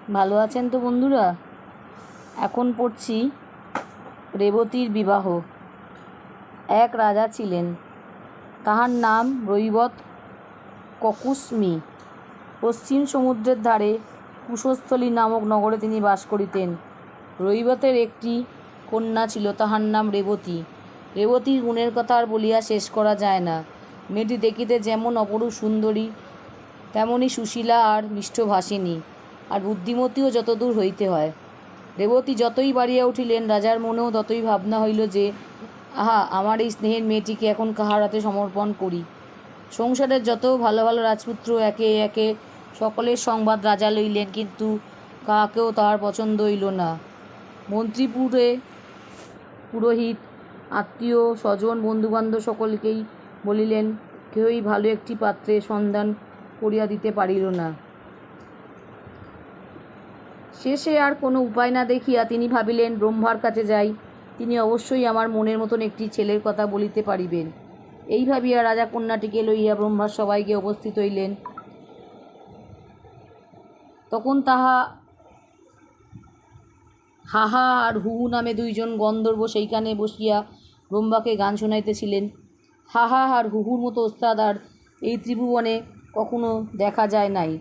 ভালো আছেন তো বন্ধুরা? এখন পড়ছি রেবতীর বিবাহ। এক রাজা ছিলেন, তাহার নাম রৈবত ককুস্মি। পশ্চিম সমুদ্রের ধারে কুশস্থলী নামক নগরে তিনি বাস করিতেন। রৈবতের একটি কন্যা ছিল, তাহার নাম রেবতী। রেবতীর গুণের কথা আর বলিয়া শেষ করা যায় না। মেয়েটি দেখিতে যেমন অপরূপ সুন্দরী, তেমনি সুশীলা আর মিষ্টভাষিণী, আর বুদ্ধিমতীও যতদূর হইতে হয়। রেবতী যতই বাড়িয়া উঠিলেন, রাজার মনেও ততই ভাবনা হইল যে আহা, আমার এই স্নেহের মেয়েটিকে এখন কাহার হাতে সমর্পণ করি। সংসারের যত ভালো ভালো রাজপুত্র একে একে সকলের সংবাদ রাজা লইলেন, কিন্তু কাহাকেও তাহার পছন্দ হইল না। মন্ত্রীপুরে পুরোহিত, আত্মীয় স্বজন, বন্ধুবান্ধব সকলকেই বলিলেন, কেউই ভালো একটি পাত্রের সন্ধান করিয়া দিতে পারিল না। শেষে আর কোনো উপায় না দেখিয়া তিনি ভাবিলেন, ব্রহ্মার কাছে যাই, তিনি অবশ্যই আমার মনের মতন একটি ছেলের কথা বলিতে পারিবেন। এই ভাবিয়া রাজা কন্যাটিকে লইয়া ব্রহ্মার সবাইকে উপস্থিত হইলেন। তখন হাহা আর হুহু নামে দুইজন গন্ধর্ব সেইখানে বসিয়া ব্রহ্মাকে গান শোনাইতেছিলেন। হাহা আর হুহুর মতো ওস্তাদ আর এই ত্রিভুবনে কখনো দেখা যায় নাই।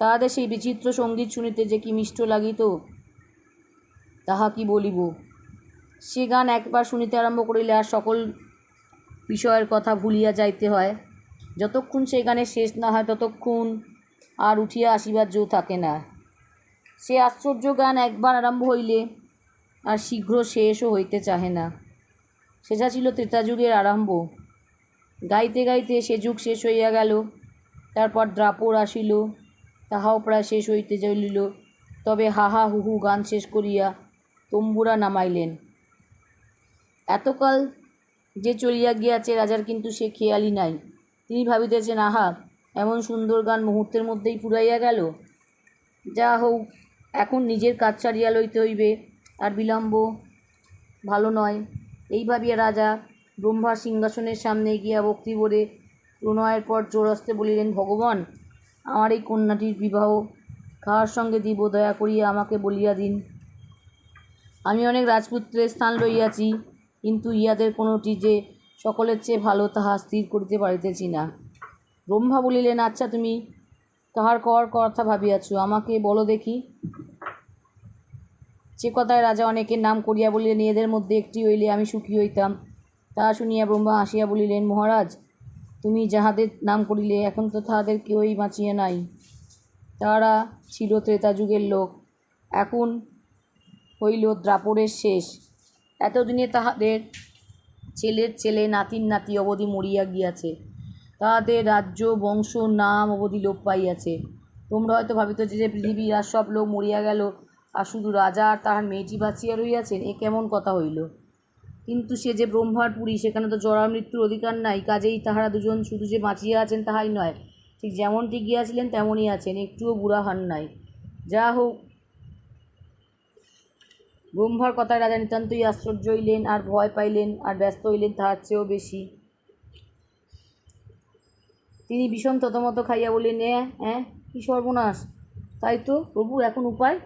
তাহাদের সেই বিচিত্র সঙ্গীত শুনিতে যে কি মিষ্ট লাগিত, তাহা কি বলিব। সে গান একবার শুনিতে আরম্ভ করিলে আর সকল বিষয়ের কথা ভুলিয়া যাইতে হয়। যতক্ষণ সেই গানের শেষ না হয়, ততক্ষণ আর উঠিয়া আসিবার জো থাকে না। সে আশ্চর্য গান একবার আরম্ভ হইলে আর শীঘ্র শেষও হইতে চাহে না। সেটা ছিল ত্রেতাযুগের আরম্ভ। গাইতে গাইতে সে যুগ শেষ হইয়া গেল। তারপর দ্রাপর আসিল, তাহাও প্রায় শেষ হইতে চলিল। তবে হাহা হুহু গান শেষ করিয়া তম্বুরা নামাইলেন। এতকাল যে চলিয়া গিয়াছে, রাজার কিন্তু সে খেয়ালই নাই। তিনি ভাবিতেছেন, আহা, এমন সুন্দর গান মুহূর্তের মধ্যেই ফুরাইয়া গেল। যা হোক, এখন নিজের কাজ ছাড়িয়া লইতে হইবে, আর বিলম্ব ভালো নয়। এই ভাবিয়া রাজা ব্রহ্মার সিংহাসনের সামনে গিয়া ভক্তিভরে প্রণয়ের পর জোরস্তে বলিলেন, ভগবান, আমার এই কন্যাটির বিবাহ কাহার সঙ্গে দিব, দয়া করিয়া আমাকে বলিয়া দিন। আমি অনেক রাজপুত্রের স্থান লইয়াছি, কিন্তু ইহাদের কোনোটি যে সকলের চেয়ে ভালো, তাহা স্থির করিতে পারিতেছি না। ব্রহ্মা বলিলেন, আচ্ছা, তুমি কাহার কর কথা ভাবিয়াছ, আমাকে বলো দেখি। সে কথায় রাজা অনেকের নাম করিয়া বলিলেন, এদের মধ্যে একটি হইলে আমি সুখী হইতাম। তাহা শুনিয়া ব্রহ্মা হাসিয়া বলিলেন, মহারাজ, তুমি যাহাদের নাম করিলে, এখন তো তাহাদের কেউই বাঁচিয়া নাই। তাহারা ছিল ত্রেতাযুগের লোক, এখন হইল দ্রাপরের শেষ। এতদিনে তাহাদের ছেলের ছেলে, নাতির নাতি অবধি মরিয়া গিয়াছে। তাহাদের রাজ্য, বংশ, নাম অবধি লোপ পাইয়াছে। তোমরা হয়তো ভাবিতেছ যে পৃথিবীর আর সব লোক মরিয়া গেল, আর শুধু রাজা আর তাহার মেয়েটি বাঁচিয়া রহিয়াছেন। এ কেমন কথা হইল? কিন্তু সে যে ব্রহ্মার পুরী, সেখানে তো জরা মৃত্যুর অধিকার নাই। কাজেই তাহারা দুজন শুধু যে বাঁচিয়া আছেন তাহাই নয়, ঠিক যেমনটি গিয়াছিলেন তেমনই আছেন, একটুও বুড়া হন নাই। যা হোক, ব্রহ্মার কথায় রাজা নিতান্তই আশ্চর্য হইলেন, আর ভয় পাইলেন, আর ব্যস্ত হইলেন তাহার চেয়েও বেশি। তিনি বিষম থতমত খাইয়া বললেন, কি সর্বনাশ! তাই তো প্রভু, এখন উপায়?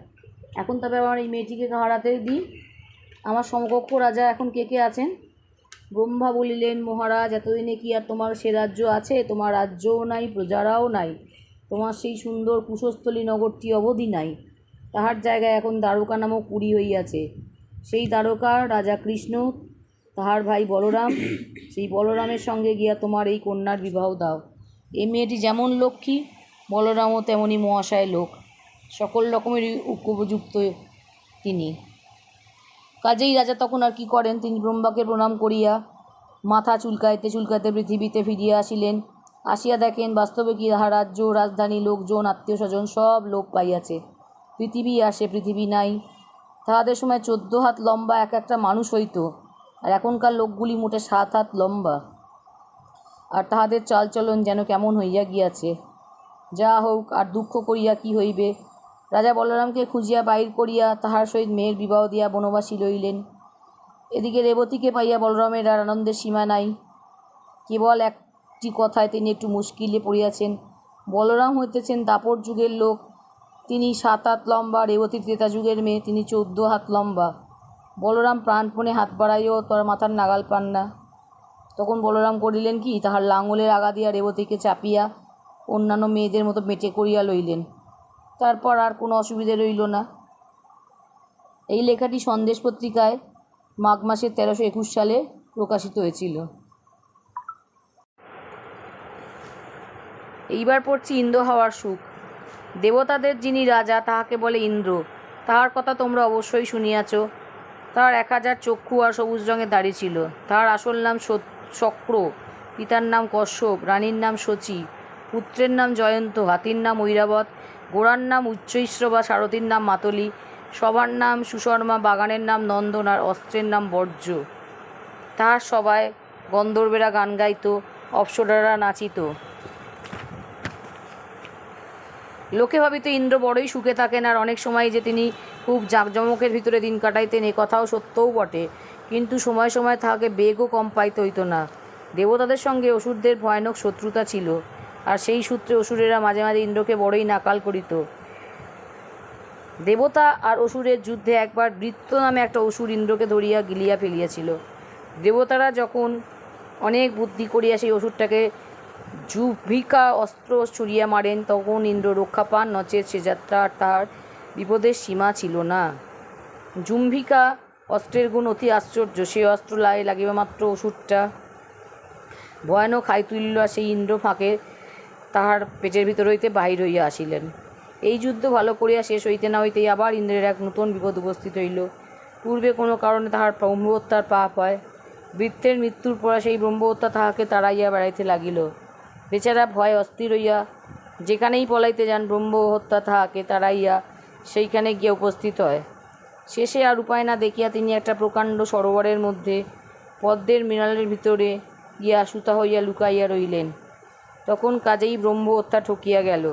এখন তবে আমার এই মেয়েটিকে কাহার হাতে দিই? আমার সমকক্ষ রাজা এখন কে কে আছেন? ব্রহ্মা বলিলেন, মহারাজ, এতদিনে কি আর তোমার সে রাজ্য আছে? তোমার রাজ্যও নাই, প্রজারাও নাই, তোমার সেই সুন্দর কুশস্থলী নগরটি অবধি নাই। তাহার জায়গায় এখন দ্বারকা নামক পুরী হইয়াছে। সেই দ্বারকা রাজা কৃষ্ণ, তাহার ভাই বলরাম, সেই বলরামের সঙ্গে গিয়া তোমার এই কন্যার বিবাহ দাও। এই মেয়েটি যেমন লক্ষ্মী, বলরামও তেমনি মহাশয় লোক, সকল রকমেরই উপযুক্ত তিনি। কাজেই রাজা তখন আর কি করেন, তিনি ব্রহ্মাকে প্রণাম করিয়া মাথা চুলকাইতে চুলকাইতে পৃথিবীতে ফিরিয়া আসিলেন। আসিয়া দেখেন, বাস্তবে কি তাহার রাজ্য, রাজধানী, লোকজন, আত্মীয় স্বজন সব লোপ পাইয়াছে। পৃথিবী আসে, পৃথিবী নাই। তাহাদের সময় 14 হাত লম্বা এক একটা মানুষ হইত, আর এখনকার লোকগুলি মোটে 7 হাত লম্বা। আর তাহাদের চালচলন যেন কেমন হইয়া গিয়াছে। যা হোক, আর দুঃখ করিয়া কি হইবে। রাজা বলরামকে খুঁজিয়া বাহির করিয়া তাহার সহিত মেয়ের বিবাহ দিয়া বনবাসী লইলেন। এদিকে রেবতীকে পাইয়া বলরামের আর আনন্দের সীমা নাই। কেবল একটি কথায় তিনি একটু মুশকিলে পড়িয়াছেন। বলরাম হইতেছেন দাপর যুগের লোক, তিনি 7 হাত লম্বা, রেবতী ত্রেতা যুগের মেয়ে, তিনি 14 হাত লম্বা। বলরাম প্রাণপণে হাত বাড়াইও তার মাথার নাগাল পান না। তখন বলরাম করিলেন কি, তাহার লাঙলের আগা দিয়া রেবতীকে চাপিয়া অন্যান্য মেয়েদের মতো মেটে করিয়া লইলেন। তারপর আর কোনো অসুবিধে রইল না। এই লেখাটি সন্দেশ পত্রিকায় মাঘ মাসের 1321 সালে প্রকাশিত হয়েছিল। এইবার পড়ছি ইন্দ্র হওয়ার সুখ। দেবতাদের যিনি রাজা তাহাকে বলে ইন্দ্র। তাহার কথা তোমরা অবশ্যই শুনিয়াছ। তাহার 1000 চক্ষু আর সবুজ রঙের দাড়ি ছিল। তাহার আসল নাম শক্র, পিতার নাম কশ্যপ, রানীর নাম শচী, পুত্রের নাম জয়ন্ত, হাতির নাম ঐরাবত, গোড়ার নাম উচ্চৈশ্রবা, সারথীর নাম মাতলি, সভার নাম সুশর্মা, বাগানের নাম নন্দন আর অস্ত্রের নাম বর্জ্য। তাহার সবাই গন্ধর্বেরা গান গাইত, অপ্সরারা নাচিত। লোকে ভাবিত ইন্দ্র বড়ই সুখে থাকেন, আর অনেক সময় যে তিনি খুব জাঁকজমকের ভিতরে দিন কাটাইতেন এ কথাও সত্যও বটে। কিন্তু সময় সময় তাহাকে বেগও কম পাইতে হইত না। দেবতাদের সঙ্গে অসুরদের ভয়ানক শত্রুতা ছিল, আর সেই সূত্রে অসুরেরা মাঝে মাঝে ইন্দ্রকে বড়ই নাকাল করিত। দেবতা আর অসুরের যুদ্ধে একবার বৃত্ত নামে একটা অসুর ইন্দ্রকে ধরিয়া গিলিয়া ফেলিয়াছিল। দেবতারা যখন অনেক বুদ্ধি করিয়া সেই অসুরটাকে জুভ্ভিকা অস্ত্র ছুড়িয়া মারেন, তখন ইন্দ্র রক্ষা পান, নচেত সে যাত্রা আর তাহার বিপদের সীমা ছিল না। জুম্ভিকা অস্ত্রের গুণ অতি আশ্চর্য। সেই অস্ত্র লাগিবা মাত্র অসুরটা ভয়ানক হাই তুলিল, আর সেই ইন্দ্র ফাঁকে তাহার পেটের ভিতর হইতে বাহির হইয়া আসিলেন। এই যুদ্ধ ভালো করিয়া শেষ হইতে না হইতেই আবার ইন্দ্রের এক নূতন বিপদ উপস্থিত হইল। পূর্বে কোনো কারণে তাহার ব্রহ্মহত্যার পাপ হয়। বৃত্তের মৃত্যুর পর সেই ব্রহ্মহত্যা তাহাকে তাড়াইয়া বেড়াইতে লাগিল। বেচারা ভয় অস্থির হইয়া যেখানেই পলাইতে যান, ব্রহ্মহত্যা তাহাকে তাড়াইয়া সেইখানে গিয়া উপস্থিত হয়। শেষে আর উপায় না দেখিয়া তিনি একটা প্রকাণ্ড সরোবরের মধ্যে পদ্মের মৃণালের ভিতরে গিয়া সুতা হইয়া লুকাইয়া রহিলেন। তখন কাজেই ব্রহ্মহত্যা ঠকিয়া গেল।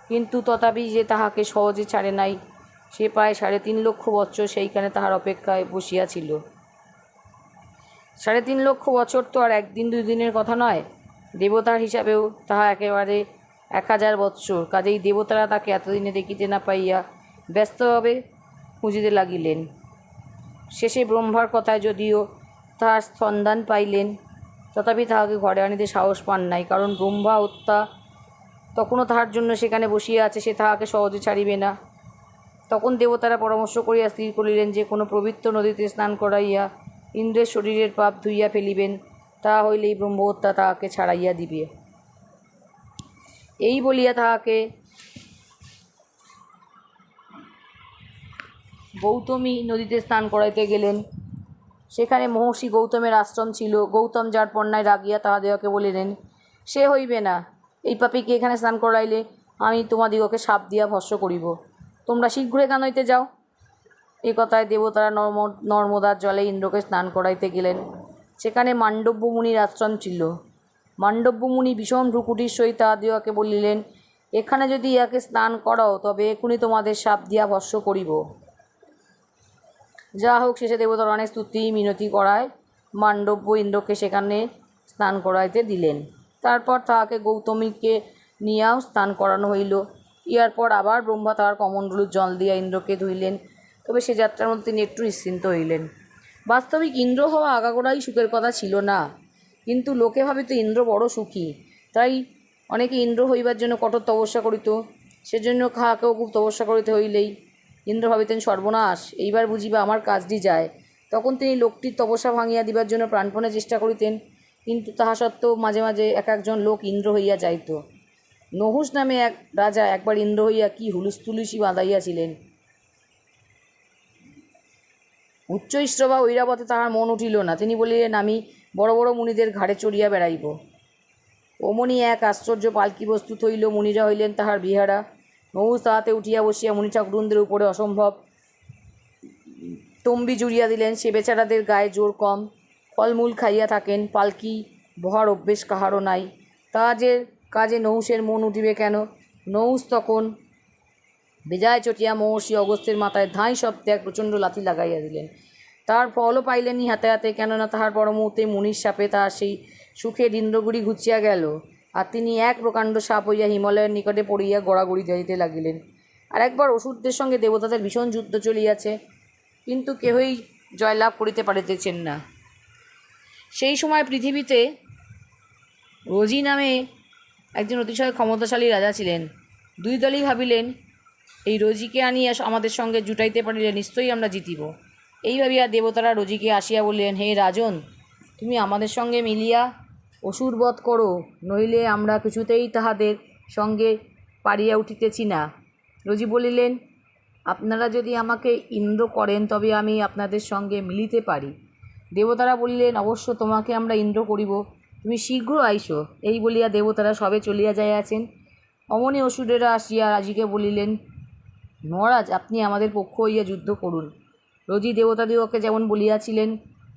কিন্তু তথাপি যে তাহাকে সহজে ছাড়ে নাই, সে প্রায় 3.5 লক্ষ বৎসর সেইখানে তাহার অপেক্ষায় বসিয়াছিল। 3.5 লক্ষ বছর তো আর 1 দিন 2 দিনের কথা নয়। দেবতার হিসাবেও তাহা একেবারে 1000 বৎসর। কাজেই দেবতারা তাকে এতদিনে দেখিতে না পাইয়া ব্যস্তভাবে খুঁজিতে লাগিলেন। শেষে ব্রহ্মার কথায় যদিও তাহার সন্ধান পাইলেন, তথাপি তাহাকে ঘরে আনিতে সাহস পান নাই, কারণ ব্রহ্মা হত্যা তখনও তাহার জন্য সেখানে বসিয়া আছে, সে তাহাকে সহজে ছাড়িবে না। তখন দেবতারা পরামর্শ করিয়া স্থির করিলেন যে কোনো পবিত্র নদীতে স্নান করাইয়া ইন্দ্রের শরীরের পাপ ধুইয়া ফেলিবেন, তাহা হইলেই ব্রহ্মহত্যা তাহাকে ছাড়াইয়া দিবে। এই বলিয়া তাহাকে গৌতমী নদীতে স্নান করাইতে গেলেন। সেখানে মহর্ষি গৌতমের আশ্রম ছিল। গৌতম যার পণ্যায় রাগিয়া তাহাদিগকে বলিলেন, সে হইবে না, এই পাপীকে এখানে স্নান করাইলে আমি তোমাদিগকে সাপ দিয়া ভস্ম করিব। তোমরা শীঘ্র এখান হইতে যাও। এ কথায় দেবতারা নর্মদার জলে ইন্দ্রকে স্নান করাইতে গেলেন। সেখানে মাণ্ডব্য মুনির আশ্রম ছিল। মাণ্ডব্য মুনি ভীষণ ভ্রুকুটির সহিত তাহাদিগকে বলিলেন, এখানে যদি ইহাকে স্নান করাও তবে এখনই তোমাদের সাপ দিয়া ভস্ম করিব। যা হোক, শেষে দেবতার অনেক স্তুতি মিনতি করায় মাণ্ডব্য ইন্দ্রকে সেখানে স্নান করাইতে দিলেন। তারপর তাহাকে গৌতমীকে নিয়াও স্নান করানো হইল। ইহার পর আবার ব্রহ্মা তাহার কমণ্ডলুর জল দিয়া ইন্দ্রকে ধুইলেন। তবে সে যাত্রার মধ্যে তিনি একটু নিশ্চিন্ত হইলেন। বাস্তবিক ইন্দ্র হওয়া আগাগোড়াই সুখের কথা ছিল না, কিন্তু লোকে ভাবিত ইন্দ্র বড় সুখী, তাই অনেকে ইন্দ্র হইবার জন্য কঠোর তপস্যা করিত। সেজন্য কাহাকেও খুব তপস্যা করিতে হইলেই ইন্দ্র ভাবিতেন, সর্বনাশ, এইবার বুঝিবা আমার কাজটি যায়। তখন তিনি লোকটির তপস্যা ভাঙিয়া দিবার জন্য প্রাণপণে চেষ্টা করিতেন, কিন্তু তাহা সত্ত্বেও মাঝে মাঝে একজন লোক ইন্দ্র হইয়া যাইত। নহুষ নামে এক রাজা একবার ইন্দ্র হইয়া কি হুলুস্থুলুসি বাঁধাইয়াছিলেন। উচ্চৈশ্রবা ঐরাবতে তাহার মন উঠিল না। তিনি বলিলেন, আমি বড় বড় মুনিদের ঘাড়ে চড়িয়া বেড়াইব। অমনি এক আশ্চর্য পালকি প্রস্তুত হইল। মুনিরা হইলেন তাহার বিহারা। নহুষ তাহাতে উঠিয়া বসিয়া মুনি ঠাকুরুনদের উপরে অসম্ভব তম্বি জুড়িয়া দিলেন। সে বেচারাদের গায়ে জোর কম, ফলমূল খাইয়া থাকেন, পালকি বহার অভ্যেস কাহারও নাই। তাহাদের কাজে নহুষের মন উঠিবে কেন? নহুষ তখন বেজায় চটিয়া মহর্ষি অগস্ত্যের মাথায় ধাঁই শব্দে এক প্রচণ্ড লাথি লাগাইয়া দিলেন। তাহার ফলও পাইলেনি হাতে হাতে, কেননা তাহার পর মুহূর্তে মুনির সাপে তাহার সেই সুখের ইন্দ্রগুড়ি ঘুচিয়া গেল, আর তিনি এক প্রকাণ্ড সাপ হইয়া হিমালয়ের নিকটে পড়িয়া গড়াগড়ি যাইতে লাগিলেন। আর একবার অসুরদের সঙ্গে দেবতাদের ভীষণ যুদ্ধ চলিয়াছে, কিন্তু কেহই জয়লাভ করিতে পারিতেছেন না। সেই সময় পৃথিবীতে রোজি নামে একজন অতিশয় ক্ষমতাশালী রাজা ছিলেন। দুই দলই ভাবিলেন, এই রোজিকে আনিয়া আমাদের সঙ্গে জুটাইতে পারিলে নিশ্চয়ই আমরা জিতিব। এই ভাবিয়া দেবতারা রোজিকে আসিয়া বললেন, হে রাজন, তুমি আমাদের সঙ্গে মিলিয়া অসুর বধ করো, নইলে আমরা কিছুতেই তাহাদের সঙ্গে পারিয়া উঠিতেছি না। রোজি বলিলেন, আপনারা যদি আমাকে ইন্দ্র করেন তবে আমি আপনাদের সঙ্গে মিলিতে পারি। দেবতারা বলিলেন, অবশ্য তোমাকে আমরা ইন্দ্র করিব, তুমি শীঘ্র আইসো। এই বলিয়া দেবতারা সবে চলিয়া যাইয়াছেন। অমনি অসুরেরা আসিয়া রাজিকে বলিলেন, মহারাজ, আপনি আমাদের পক্ষ হইয়া যুদ্ধ করুন। রোজি দেবতাদিগকে যেমন বলিয়াছিলেন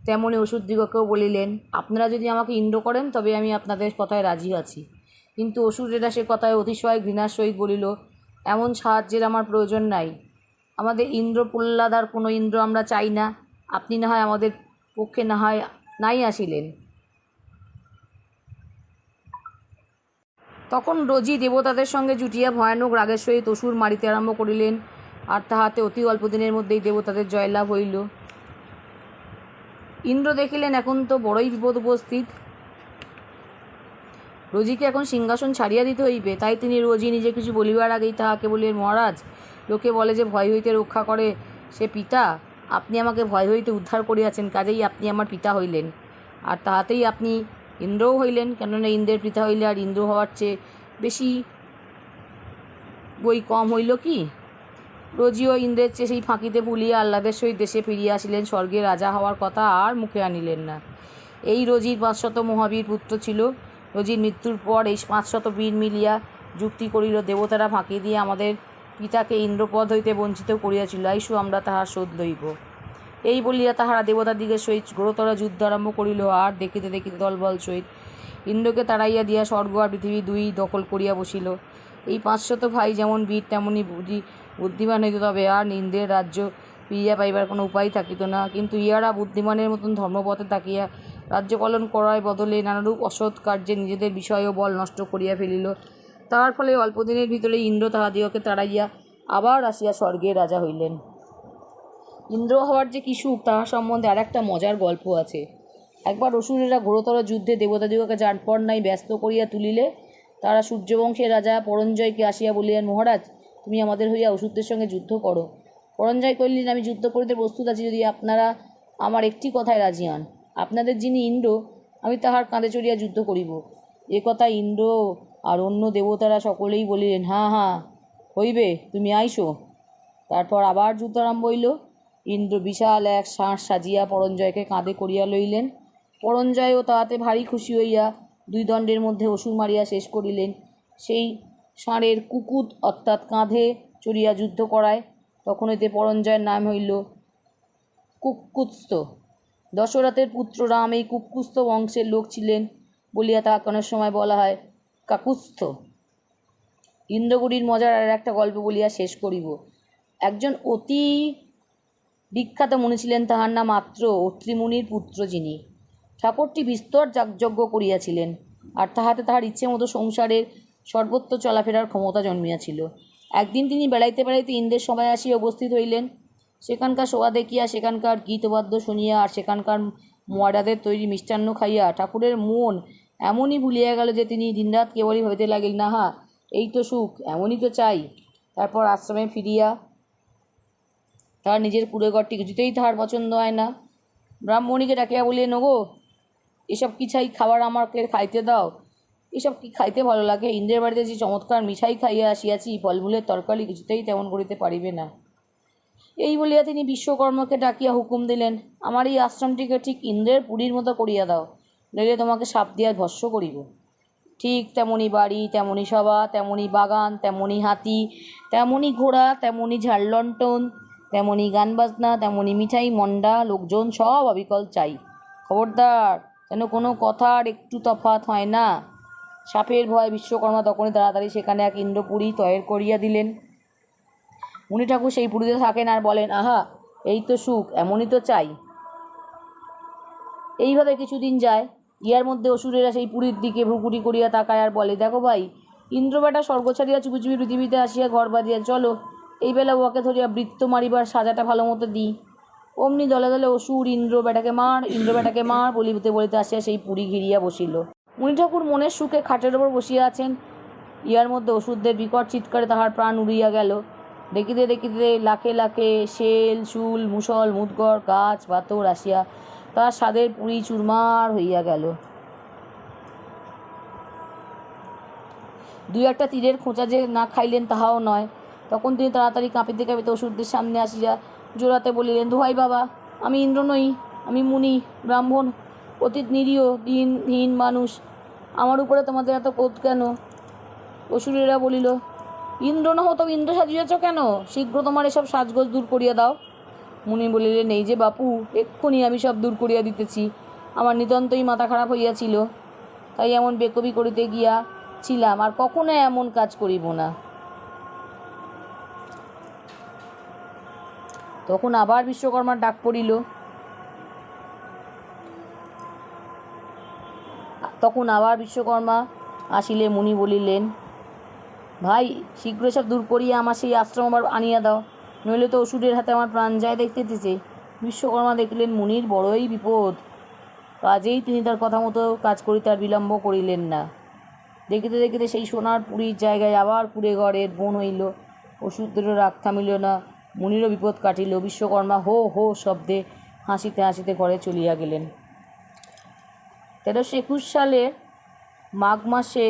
তেমনি অসুরদিগকেও বলিলেন, আপনারা যদি আমাকে ইন্দ্র করেন তবে আমি আপনাদের কথায় রাজি আছি। কিন্তু অসুরেরা সে কথায় অতিশয় ঘৃণার সহিত বলিল, এমন সাহায্যের আমার প্রয়োজন নাই। আমাদের ইন্দ্র প্রহ্লাদ আর কোনো ইন্দ্র আমরা চাই না। আপনি না হয় আমাদের পক্ষে নাই আসিলেন। তখন রোজি দেবতাদের সঙ্গে জুটিয়া ভয়ানক রাগের সহিত অসুর মারিতে আরম্ভ করিলেন, আর তাহাতে অতি অল্প দিনের মধ্যেই দেবতাদের জয়লাভ হইল। ইন্দ্র দেখিলেন এখন তো বড়ই বিপদ উপস্থিত, রোজিকে এখন সিংহাসন ছাড়িয়া দিতে হইবে। তাই তিনি রোজি নিজে কিছু বলিবার আগেই তাহাকে বলিলেন, মহারাজ, লোকে বলে যে ভয় হইতে রক্ষা করে সে পিতা। আপনি আমাকে ভয় হইতে উদ্ধার করিয়াছেন, কাজেই আপনি আমার পিতা হইলেন, আর তাহাতেই আপনি ইন্দ্রও হইলেন। কেননা ইন্দ্রের পিতা হইলে আর ইন্দ্র হওয়ার চেয়ে বেশি বই কম হইল কি? রোজিও ইন্দ্রের চেয়ে সেই ফাঁকিতে ভুলিয়া আহ্লাদের সহিত দেশে ফিরিয়া আসিলেন। স্বর্গে রাজা হওয়ার কথা আর মুখে আনিলেন না। এই রোজির 500 মহাবীর পুত্র ছিল। রোজির মৃত্যুর পর এই 500 বীর মিলিয়া যুক্তি করিল, দেবতারা ফাঁকি দিয়ে আমাদের পিতাকে ইন্দ্রপদ হইতে বঞ্চিত করিয়াছিল, আইসু আমরা তাহার শোধ লইব। এই বলিয়া তাহারা দেবতাদিগের সহিত ঘোরতর যুদ্ধ আরম্ভ করিল। আর দেখিতে দেখিতে দলবল সহিত ইন্দ্রকে তাড়াইয়া দিয়া স্বর্গ আর পৃথিবী দুই দখল করিয়া বসিল। এই 500 ভাই যেমন বীর তেমনি বুদ্ধিমান হইত, তবে আর ইন্দ্রের রাজ্য ফিরিয়া পাইবার কোনো উপায় থাকিত না। কিন্তু ইহারা বুদ্ধিমানের মতন ধর্মপথে থাকিয়া রাজ্য পালন করার বদলে নানারূপ অসৎ কার্যে নিজেদের বিষয় ও বল নষ্ট করিয়া ফেলিল। তাহার ফলে অল্প দিনের ভিতরে ইন্দ্র তাহাদিগকে তাড়াইয়া আবার আসিয়া স্বর্গের রাজা হইলেন। ইন্দ্র হওয়ার যে কি সুখ, তাহার সম্বন্ধে আর একটা মজার গল্প আছে। একবার অসুরেরা ঘোরতর যুদ্ধে দেবতাদিগকে যারপর নাই ব্যস্ত করিয়া তুলিলে তারা সূর্যবংশের রাজা পরঞ্জয়কে আসিয়া বলিলেন, মহারাজ, তুমি আমাদের হইয়া অসুরদের সঙ্গে যুদ্ধ করো। পরঞ্জয় কহিলেন, আমি যুদ্ধ করিতে প্রস্তুত আছি, যদি আপনারা আমার একটি কথায় রাজি হন। আপনাদের যিনি ইন্দ্র, আমি তাহার কাঁধে চড়িয়া যুদ্ধ করিব। এ কথা ইন্দ্র আর অন্য দেবতারা সকলেই বলিলেন, হ্যাঁ হ্যাঁ হইবে, তুমি আইসো। তারপর আবার যুদ্ধ আরম্ভ হইল। ইন্দ্র বিশাল এক ষাঁড় সাজিয়া পরঞ্জয়কে কাঁধে করিয়া লইলেন। পরঞ্জয়ও তাহাতে ভারী খুশি হইয়া 2 দণ্ডের মধ্যে অসুর মারিয়া শেষ করিলেন। সেই ষাঁড়ের কুকুত অর্থাৎ কাঁধে চড়িয়া যুদ্ধ করায়। তখন এতে পরঞ্জয়ের নাম হইল কুক্কুৎস্থ। দশরথের পুত্র রাম এই কুক্কুৎস্থ বংশের লোক ছিলেন বলিয়া তাহাকে অনেক সময় বলা হয় কাকুস্থ। ইন্দ্রগুড়ির মজার আর একটা গল্প বলিয়া শেষ করিব। একজন অতি বিখ্যাত মুনি ছিলেন, তাহার নাম আত্র। অত্রি মুনির পুত্র যিনি, ঠাকুরটি বিস্তর যাগযজ্ঞ করিয়াছিলেন, আর তাহাতে তাহার ইচ্ছে মতো সংসারের সর্বত্র চলাফেরার ক্ষমতা জন্মিয়াছিল। একদিন তিনি বেড়াইতে বেড়াইতে ইন্দ্রের সভায় আসিয়া উপস্থিত হইলেন। সেখানকার শোভা দেখিয়া, সেখানকার গীতবাদ্য শুনিয়া, আর সেখানকার ময়রাদের তৈরি মিষ্টান্ন খাইয়া ঠাকুরের মন এমনই ভুলিয়া গেল যে তিনি দিনরাত কেবলই ভাবিতে লাগিলেন, আহা, এই তো সুখ, এমনই তো চাই। তারপর আশ্রমে ফিরিয়া তাহার নিজের কুড়েঘরটি কিছুতেই তাহার পছন্দ হয় না। ব্রাহ্মণীকে ডাকিয়া বলিলেন, ওগো, এসব কি চাই খাবার আমাকে খাইতে দাও। এসব কি খাইতে ভালো লাগে? ইন্দ্রের বাড়িতে যে চমৎকার মিঠাই খাইয়া আসিয়াছি, ফলমূলের তরকারি কিছুতেই তেমন করিতে পারিবে না। এই বলিয়া তিনি বিশ্বকর্মাকে ডাকিয়া হুকুম দিলেন, আমার এই আশ্রমটিকে ঠিক ইন্দ্রের পুরীর মতো করিয়া দাও, নইলে তোমাকে সাপ দিয়া ভস্ম করিব। ঠিক তেমনি বাড়ি, তেমনি সভা, তেমনি বাগান, তেমনি হাতি, তেমনি ঘোড়া, তেমনি ঝাড়লণ্ঠন, তেমনি গান বাজনা, তেমনি মিঠাই, মন্ডা, লোকজন সব অবিকল চাই। খবরদার যেন কোনো কথার একটু তফাৎ হয় না। সাপের ভয় বিশ্বকর্মা তখনই তাড়াতাড়ি সেখানে এক ইন্দ্রপুরী তৈরি করিয়া দিলেন। মুনি ঠাকুর সেই পুরীতে থাকেন আর বলেন, আহা, এই তো সুখ, এমনই তো চাই। এইভাবে কিছুদিন যায়। ইহার মধ্যে অসুরেরা সেই পুরীর দিকে ভ্রুকুটি করিয়া তাকায় আর বলে, দেখো ভাই, ইন্দ্র বেটা স্বর্গ ছাড়িয়া চুপি চুপি পৃথিবীতে আসিয়া ঘর বাঁধিয়া, চলো এই বেলা ওকে ধরিয়া বৃত্ত মারিবার সাজাটা ভালো মতো দিই। অমনি দলে দলে অসুর ইন্দ্র বেটাকে মার বলিতে বলিতে আসিয়া সেই পুরী ঘিরিয়া বসিল। মুনি ঠাকুর মনের সুখে খাটের ওপর বসিয়া আছেন। ইহার মধ্যে অসুরদের বিকট চিৎকারে তাহার প্রাণ উড়িয়া গেল। দেখিতে দেখিতে লাখে লাখে শেল শুল মুসল মুদগর গাছ পাথর আসিয়া তার স্বাদের পুরী চুরমার হইয়া গেল। দুই একটা তীরের খোঁচা যে না খাইলেন তাহাও নয়। তখন তিনি তাড়াতাড়ি কাঁপিতে কাঁপিতে অসুরদের সামনে আসিয়া জোড়াতে বলিলেন, দোহাই বাবা, আমি ইন্দ্র নই, আমি মুনি ব্রাহ্মণ, অতি নিরীহ দিনহীন মানুষ, আমার উপরে তোমাদের এত ক্রোধ কেন? অসুরেরা বলিল, ইন্দ্র না হতো ইন্দ্র সাজিয়েছ কেন? শীঘ্র তোমার এসব সাজগোজ দূর করিয়া দাও। মুনি বলিলেন, এই যে বাপু, এক্ষুনি আমি সব দূর করিয়া দিতেছি। আমার নিতান্তই মাথা খারাপ হইয়াছিল, তাই এমন বেকবি করিতে গিয়াছিলাম, আর কখনো এমন কাজ করিব না। তখন আবার বিশ্বকর্মার ডাক পড়িল। বিশ্বকর্মা আসিলে মুনি বলিলেন, ভাই, শীঘ্র সব দূর করিয়া আমার সেই আশ্রম আবার আনিয়া দাও, নইলে তো অসুরের হাতে আমার প্রাণ যায় দেখতেছে। বিশ্বকর্মা দেখলেন মুনির বড়ই বিপদ, কাজেই তিনি তার কথা মতো কাজ করিতে আর বিলম্ব করিলেন না। দেখিতে দেখিতে সেই সোনার পুরীর জায়গায় আবার কুড়ে ঘরের বন হইল। অসুরদেরও রাগ থামিল না, মুনিরও বিপদ কাটিল। বিশ্বকর্মা হো হো শব্দে হাসিতে হাসিতে ঘরে চলিয়া গেলেন। 1321 সালের মাঘ মাসে